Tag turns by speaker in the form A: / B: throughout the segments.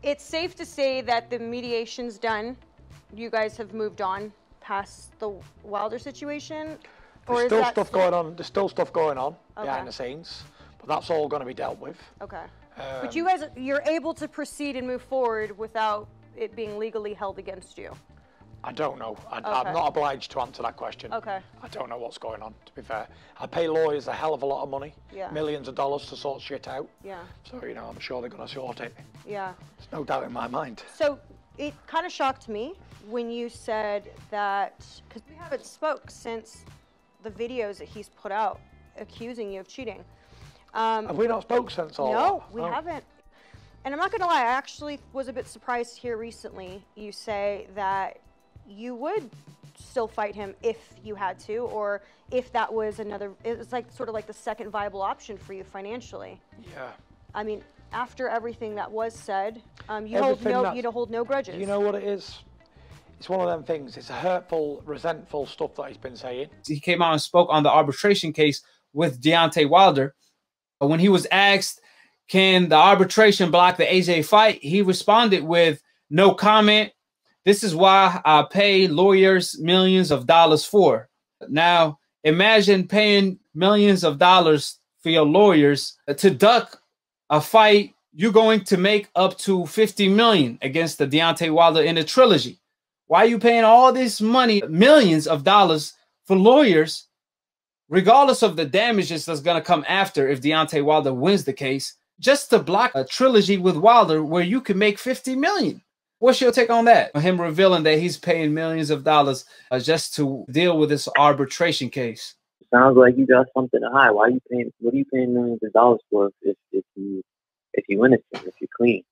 A: it's safe to say that the mediation's done. You guys have moved on past the Wilder situation?
B: There's still stuff going on. There's still stuff going on behind the scenes, but that's all going to be dealt with.
A: Okay. But you guys, you're able to proceed and move forward without it being legally held against you?
B: I don't know. I'm not obliged to answer that question.
A: Okay.
B: I don't know what's going on, to be fair. I pay lawyers a hell of a lot of money, millions of dollars to sort shit out. Yeah. So, you know, I'm sure they're going to sort it. Yeah. There's no doubt in my mind.
A: So it kind of shocked me when you said that, because we haven't spoke since the videos that he's put out accusing you of cheating.
B: Have we not spoke since all that?
A: No, we haven't. And I'm not going to lie, I actually was a bit surprised here recently. You say that you would still fight him if you had to, or if that was another, it was like sort of like the second viable option for you financially.
B: Yeah.
A: I mean, after everything that was said, you hold no grudges.
B: You know what it is? It's one of them things. It's a hurtful, resentful stuff that he's been saying.
C: He came out and spoke on the arbitration case with Deontay Wilder. When he was asked, can the arbitration block the AJ fight? He responded with, no comment. This is why I pay lawyers millions of dollars for. Now, imagine paying millions of dollars for your lawyers to duck a fight you're going to make up to $50 million against the Deontay Wilder in a trilogy. Why are you paying all this money, millions of dollars, for lawyers, regardless of the damages that's going to come after if Deontay Wilder wins the case, just to block a trilogy with Wilder where you can make $50 million? What's your take on that? Him revealing that he's paying millions of dollars just to deal with this arbitration case.
D: Sounds like you got something to hide. Why are you paying? What are you paying millions of dollars for if you innocent, if you're clean?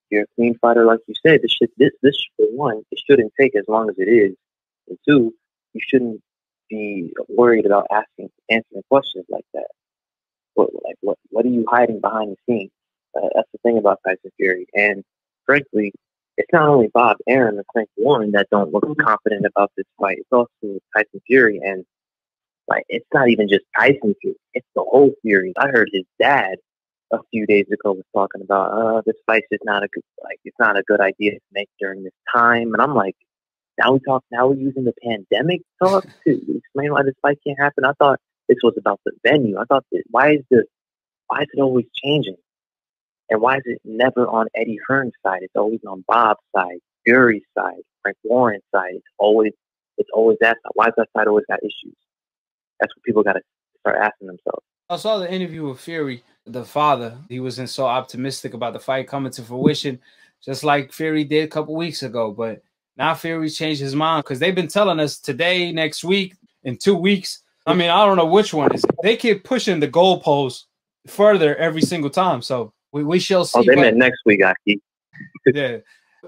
D: If you're a clean fighter, like you said, this for one, it shouldn't take as long as it is. And two, you shouldn't be worried about answering questions like that. What are you hiding behind the scenes? That's the thing about Tyson Fury. And frankly, it's not only Bob Arum and Frank Warren that don't look confident about this fight. It's also Tyson Fury, and like it's not even just Tyson Fury; it's the whole Fury. I heard his dad a few days ago was talking about this fight is not a good, it's not a good idea to make during this time. And I'm like, now we're using the pandemic talk to explain why this fight can't happen. I thought this was about the venue. I thought why is it always changing? And why is it never on Eddie Hearn's side? It's always on Bob's side, Fury's side, Frank Warren's side. It's always that side. Why is that side always got issues? That's what people got to start asking themselves.
C: I saw the interview with Fury, the father. He wasn't so optimistic about the fight coming to fruition, just like Fury did a couple weeks ago. But now Fury's changed his mind because they've been telling us today, next week, in 2 weeks. I mean, I don't know which one is it. They keep pushing the goalposts further every single time. So we shall see.
D: Oh, they meant next week, AKHi.
C: Yeah.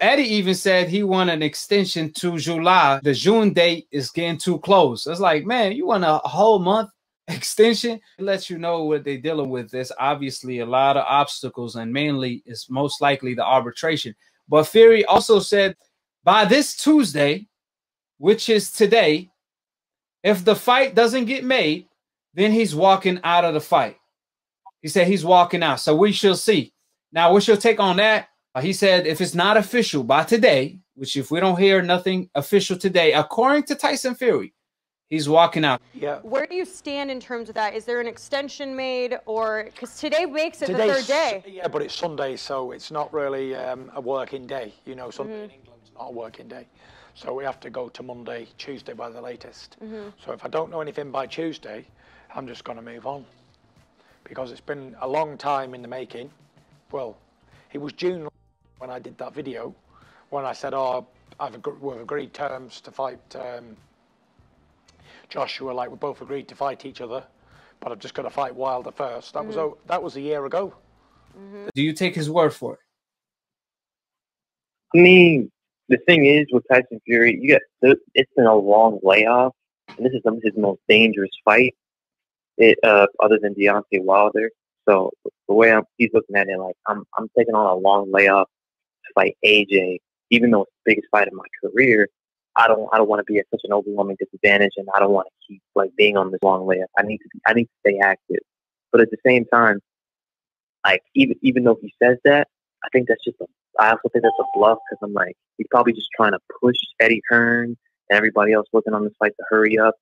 C: Eddie even said he wanted an extension to July. The June date is getting too close. It's like, man, you want a whole month extension? It lets you know what they're dealing with. There's obviously a lot of obstacles, and mainly it's most likely the arbitration. But Fury also said by this Tuesday, which is today, if the fight doesn't get made, then he's walking out of the fight. He said he's walking out. So we shall see. Now, what's your take on that? He said if it's not official by today, which if we don't hear nothing official today, according to Tyson Fury, he's walking out.
B: Yeah.
A: Where do you stand in terms of that? Is there an extension made, or because today makes it the third day?
B: Yeah, but it's Sunday, so it's not really a working day. You know, Sunday in England's not a working day. So we have to go to Monday, Tuesday by the latest. So if I don't know anything by Tuesday, I'm just going to move on. Because it's been a long time in the making. Well, it was June when I did that video, when I said, oh, we've agreed terms to fight Joshua, like we both agreed to fight each other, but I'm just going to fight Wilder first. That was a year ago.
C: Do you take his word for it?
D: I mean, the thing is with Tyson Fury, it's been a long layoff, and this is his most dangerous fight. Other than Deontay Wilder. So the way he's looking at it, like I'm taking on a long layoff to fight AJ, even though it's the biggest fight of my career. I don't want to be at such an overwhelming disadvantage, and I don't want to keep being on this long layoff. I need to stay active. But at the same time, like even though he says that, I think that's just I also think that's a bluff because I'm like, he's probably just trying to push Eddie Hearn and everybody else working on this fight to hurry up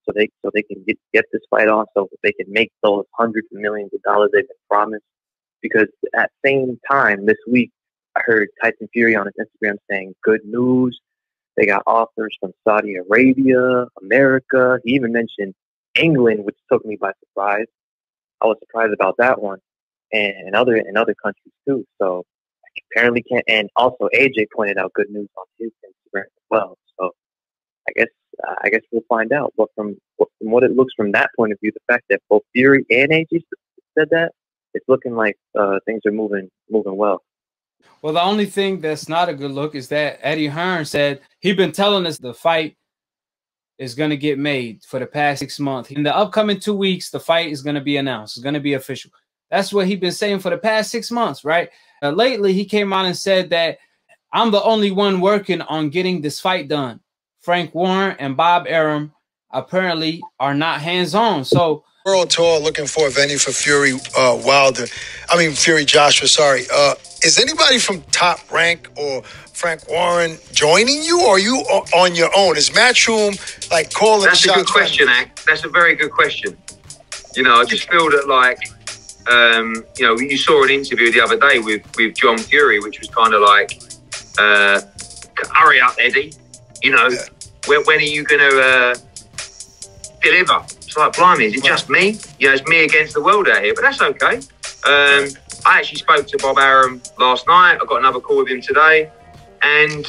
D: so they can get this fight off, so they can make those hundreds of millions of dollars they've been promised. Because at the same time this week, I heard Tyson Fury on his Instagram saying, good news. They got offers from Saudi Arabia, America. He even mentioned England, which took me by surprise. I was surprised about that one, and other countries too. So apparently can't. And also AJ pointed out good news on his Instagram as well. So I guess we'll find out. But from what it looks from that point of view, the fact that both Fury and AJ said that, it's looking like things are moving well.
C: Well, the only thing that's not a good look is that Eddie Hearn said he'd been telling us the fight is going to get made for the past 6 months. In the upcoming 2 weeks, the fight is going to be announced. It's going to be official. That's what he's been saying for the past 6 months, right? Lately, he came out and said that I'm the only one working on getting this fight done. Frank Warren and Bob Arum apparently are not hands-on. So
E: World Tour looking for a venue for Fury Fury Joshua, sorry. Is anybody from Top Rank or Frank Warren joining you, or are you on your own? Is Matchroom like calling
F: That's
E: shots?
F: That's a good question, Ak. That's a very good question. You know, I just feel that, like, you know, you saw an interview the other day with John Fury, which was kind of like, hurry up, Eddie. You know, when are you going to deliver? It's like, blimey, is it just me? You know, it's me against the world out here, but that's okay. I actually spoke to Bob Arum last night. I got another call with him today. And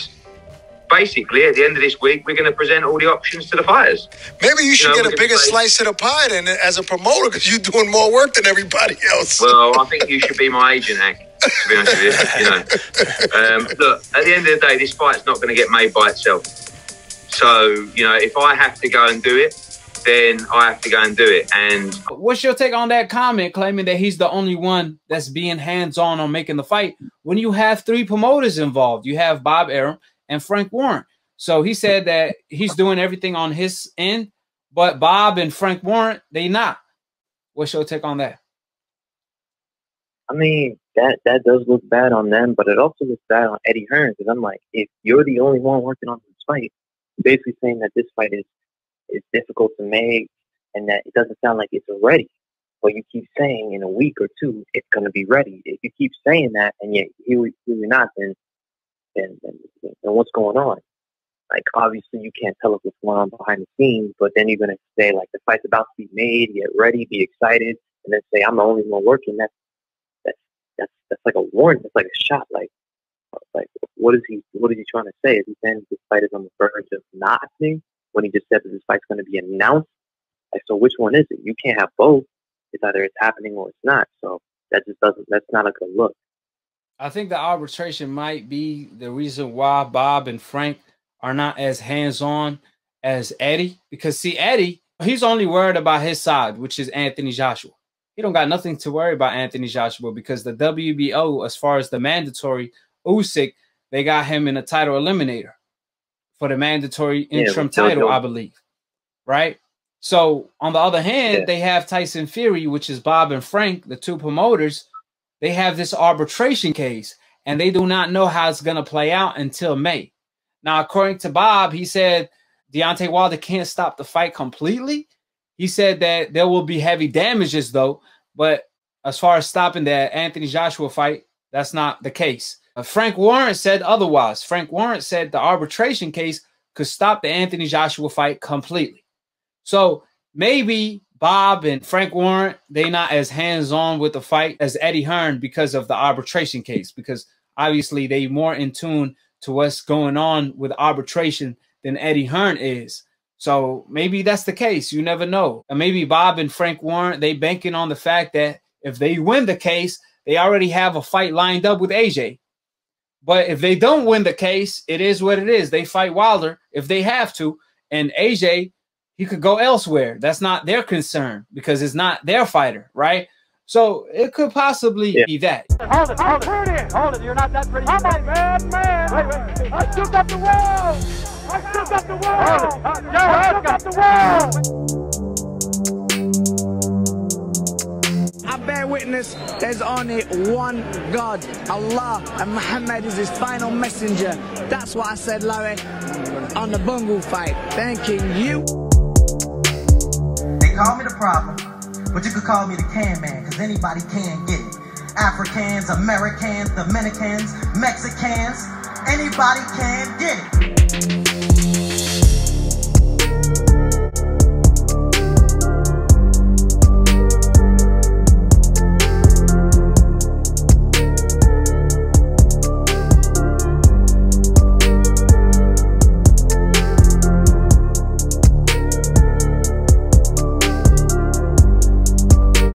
F: basically, at the end of this week, we're going to present all the options to the fighters.
E: Maybe you should get a bigger slice of the pie then as a promoter, because you're doing more work than everybody else.
F: Well, I think you should be my agent, Ak, to be honest with you. You know. Look, at the end of the day, this fight's not going to get made by itself. So, you know, if I have to go and do it, then I have to go and do it. And
C: what's your take on that comment, claiming that he's the only one that's being hands-on on making the fight, when you have 3 promoters involved? You have Bob Arum and Frank Warren. So he said that he's doing everything on his end, but Bob and Frank Warren, they not. What's your take on that?
D: I mean, that does look bad on them, but it also looks bad on Eddie Hearn, because I'm like, if you're the only one working on this fight, basically saying that this fight is difficult to make and that it doesn't sound like it's ready. But you keep saying in a week or 2 it's going to be ready. If you keep saying that and yet you're not, then what's going on? Like, obviously you can't tell us what's going on behind the scenes, but then you're going to say, like, the fight's about to be made, get ready, be excited, and then say, I'm the only one working. That's like a warning. That's like a shot. Like what is he trying to say? Is he saying this fight is on the verge of not happening when he just said that this fight's going to be announced? Like, so which one is it? You can't have both. It's either it's happening or it's not. So that's not a good look.
C: I think the arbitration might be the reason why Bob and Frank are not as hands-on as Eddie. Because, see, Eddie, he's only worried about his side, which is Anthony Joshua. He don't got nothing to worry about Anthony Joshua, because the WBO, as far as the mandatory Usyk, they got him in a title eliminator for the mandatory interim title, I believe. Right? So, on the other hand, they have Tyson Fury, which is Bob and Frank, the 2 promoters. They have this arbitration case, and they do not know how it's going to play out until May. Now, according to Bob, he said Deontay Wilder can't stop the fight completely. He said that there will be heavy damages, though. But as far as stopping the Anthony Joshua fight, that's not the case. Frank Warren said otherwise. Frank Warren said the arbitration case could stop the Anthony Joshua fight completely. So maybe Bob and Frank Warren, they not as hands-on with the fight as Eddie Hearn because of the arbitration case, because obviously they more in tune to what's going on with arbitration than Eddie Hearn is. So maybe that's the case. You never know. And maybe Bob and Frank Warren, they banking on the fact that if they win the case, they already have a fight lined up with AJ. But if they don't win the case, it is what it is. They fight Wilder if they have to. And AJ, he could go elsewhere. That's not their concern because it's not their fighter, right? So it could possibly be that.
G: Hold it, hold it. Hold it, you're not that pretty. I'm a bad man. Wait. I still got the world. I still got the world. I still got the world.
H: bear witness, there's only one God, Allah, and Muhammad is his final messenger. That's what I said, Larry, on the Bungle fight. Thanking you.
I: They call me the problem, but you could call me the can man, because anybody can get it. Africans, Americans, Dominicans, Mexicans, anybody can get it.